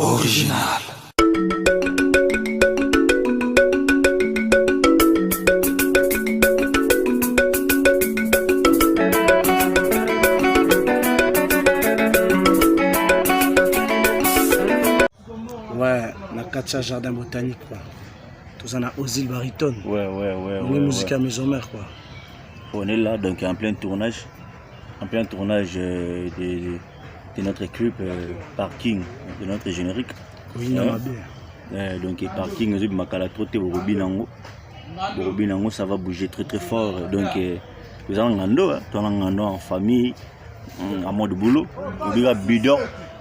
Original. Ouais, na Katia Jardin Botanique quoi. Tout en a Ozil Baritone. Ouais. On est musique à Maison Mère quoi. On est là donc en plein tournage. De notre clip Parking, de notre générique. Oui, bien. Donc Parking, ça va bouger très fort. Donc nous allons en famille, en mode boulot.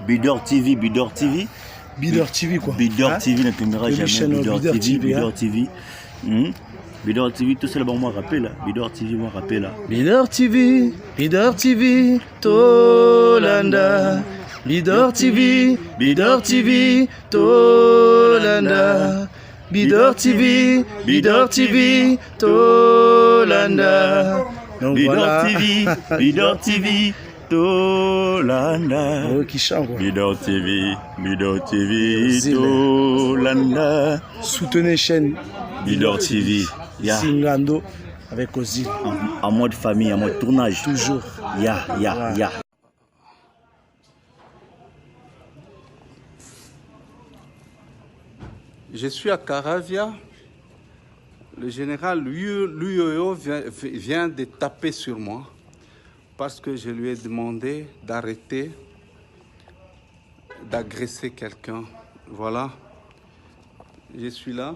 Bidor TV. Bidor TV quoi. Bidor TV ne tombera jamais. Bidor TV. Bidor TV, tout seul, moi rappelle là. Bidor TV, moi rappelle là. Bidor TV, Tolanda. Bidor TV, Tolanda. Bidor TV, Tolanda. Donc voilà. Bidor TV, Tolanda. Oh, qui chante quoi. Bidor TV, Tolanda. Soutenez chaîne Bidor TV. Singando avec Ozil. En mode famille, en mode tournage. Toujours. Ya. Je suis à Caravia. Le général Luyoyo vient de taper sur moi parce que je lui ai demandé d'arrêter d'agresser quelqu'un. Voilà. Je suis là.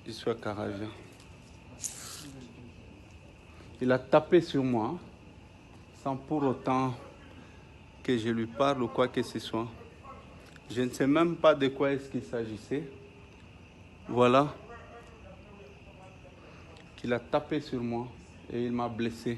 Je suis à Caravia. Il a tapé sur moi sans pour autant que je lui parle ou quoi que ce soit. Je ne sais même pas de quoi est-ce qu'il s'agissait. Voilà. Qu'il a tapé sur moi et il m'a blessé.